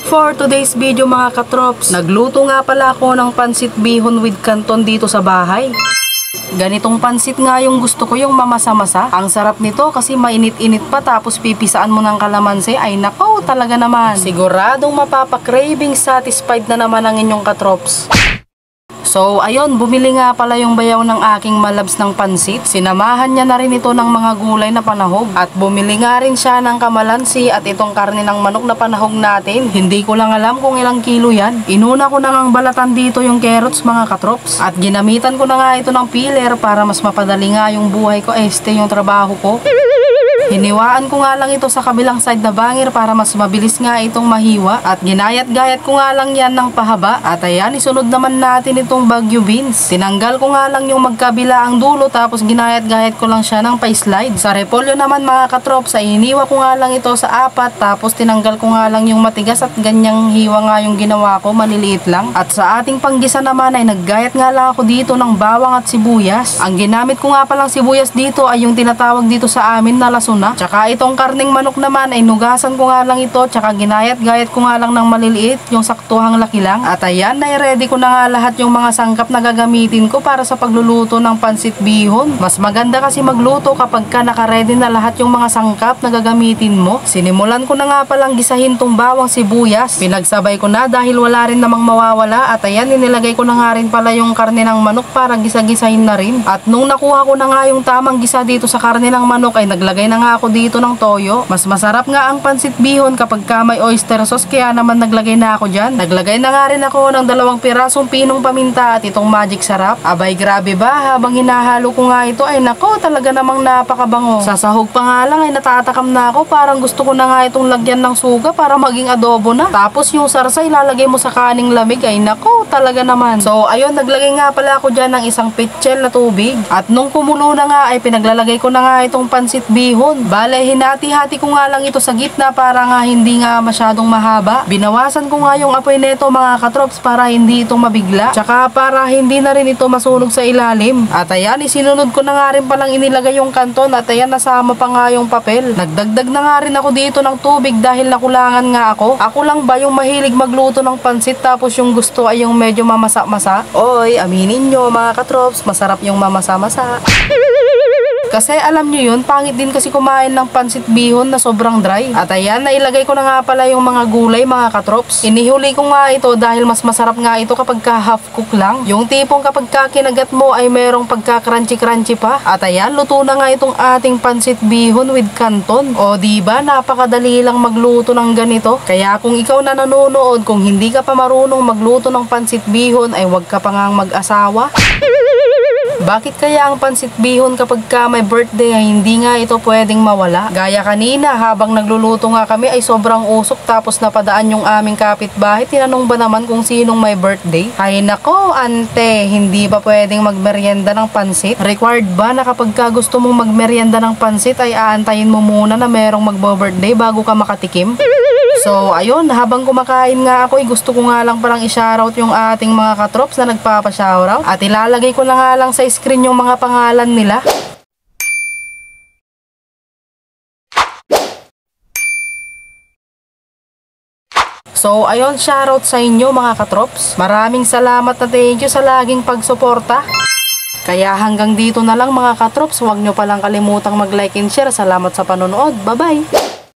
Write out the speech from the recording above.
For today's video mga katrops, nagluto nga pala ako ng pansit bihon with canton dito sa bahay. Ganitong pansit nga yung gusto ko, yung mamasa-masa. Ang sarap nito kasi mainit-init pa tapos pipisaan mo ng kalamansi. Ay nako, talaga naman. Siguradong mapapakraving satisfied na naman ang inyong katrops. So ayun, bumili nga pala yung bayaw ng aking malabs ng pansit. Sinamahan niya na rin ito ng mga gulay na panahog. At bumili nga rin siya ng kamalansi at itong karne ng manok na panahog natin. Hindi ko lang alam kung ilang kilo yan. Inuna ko na ngang balatan dito yung carrots mga katrops. At ginamitan ko na nga ito ng peeler para mas mapadali nga yung buhay ko. Yung trabaho ko. Hiniwaan ko nga lang ito sa kabilang side na bangir para mas mabilis nga itong mahiwa. At ginayat-gayat ko nga lang yan ng pahaba. At ayan, isunod naman natin itong Baguio beans. Tinanggal ko nga lang yung magkabila ang dulo tapos ginayat-gayat ko lang siya ng pa-slide. Sa repolyo naman mga katrops ay hiniwa ko nga lang ito sa 4 tapos tinanggal ko nga lang yung matigas at ganyang hiwa nga yung ginawa ko, maliliit lang. At sa ating panggisa naman ay naggayat nga lang ako dito ng bawang at sibuyas. Ang ginamit ko nga palang sibuyas dito ay yung tinatawag dito sa amin na lason. Tsaka itong karning manok naman ay nugasan ko nga lang ito, tsaka ginayat-gayat ko nga lang ng maliliit, yung saktuhang laki lang. At ayan, na-ready ko na nga lahat yung mga sangkap na gagamitin ko para sa pagluluto ng pansit bihon. Mas maganda kasi magluto kapag ka naka-ready na lahat yung mga sangkap na gagamitin mo. Sinimulan ko na nga palang gisahin tong bawang sibuyas. Pinagsabay ko na dahil wala rin namang mawawala. At ayan, inilagay ko na nga rin pala yung karne ng manok para gisa-gisahin na rin. At nung nakuha ko na nga yung tamang gisa dito sa karne ng manok ay naglagay na nga ako dito ng toyo. Mas masarap nga ang pansit bihon kapag ka may oyster sauce, kaya naman naglagay na ako dyan. Naglagay na nga rin ako ng 2 pirasong pinong paminta at itong magic sarap. Abay grabe ba, habang hinahalo ko nga ito ay nako, talaga namang napakabango. Sa sahog pa nga lang ay natatakam na ako, parang gusto ko na nga itong lagyan ng suga para maging adobo na. Tapos yung sarsa ilalagay mo sa kaning lamig, ay nako, talaga naman. So ayun, naglagay nga pala ako dyan ng isang pitchel na tubig. At nung kumulo na nga ay pinaglalagay ko na nga itong pansit bihon. Bale, hinati-hati ko nga lang ito sa gitna para nga hindi nga masyadong mahaba. Binawasan ko nga yung apoy nito mga katrops para hindi ito mabigla. Tsaka para hindi na rin ito masunog sa ilalim. At ayan, isinunod ko na nga rin palang inilagay yung kanton at ayan, nasama pa nga yung papel. Nagdagdag na nga rin ako dito ng tubig dahil nakulangan nga ako. Ako lang ba yung mahilig magluto ng pansit tapos yung gusto ay yung medyo mamasa-masa? Oy, aminin nyo mga katrops, masarap yung mamasa-masa. Kasi alam nyo yun, pangit din kasi kumain ng pansit bihon na sobrang dry. At ayan, nailagay ko na nga pala yung mga gulay mga katrops. Inihuli ko nga ito dahil mas masarap nga ito kapag ka half cook lang. Yung tipong kapag ka kinagat mo ay merong pagka crunchy pa. At ayan, luto na nga itong ating pansit bihon with canton. O diba, napakadali lang magluto ng ganito. Kaya kung ikaw na nanonood, kung hindi ka pa marunong magluto ng pansit bihon ay wag ka pa ngang mag-asawa. Bakit kaya ang pansit bihon kapag ka may birthday ay hindi nga ito pwedeng mawala? Gaya kanina, habang nagluluto nga kami ay sobrang usok tapos napadaan yung aming kapitbahay. Tinanong ba naman kung sinong may birthday? Ay nako, ante, hindi ba pwedeng magmeryenda ng pansit? Required ba na kapag ka gusto mong magmeryenda ng pansit ay aantayin mo muna na merong magbo-birthday bago ka makatikim? So ayun, habang kumakain nga ako, gusto ko nga lang parang i-shoutout yung ating mga katrops na nagpapa-shoutout. At ilalagay ko na nga lang sa screen yung mga pangalan nila. So ayun, shoutout sa inyo mga katrops. Maraming salamat na thank you sa laging pagsuporta. Kaya hanggang dito na lang mga katrops, huwag nyo palang kalimutang mag-like and share. Salamat sa panonood. Bye-bye!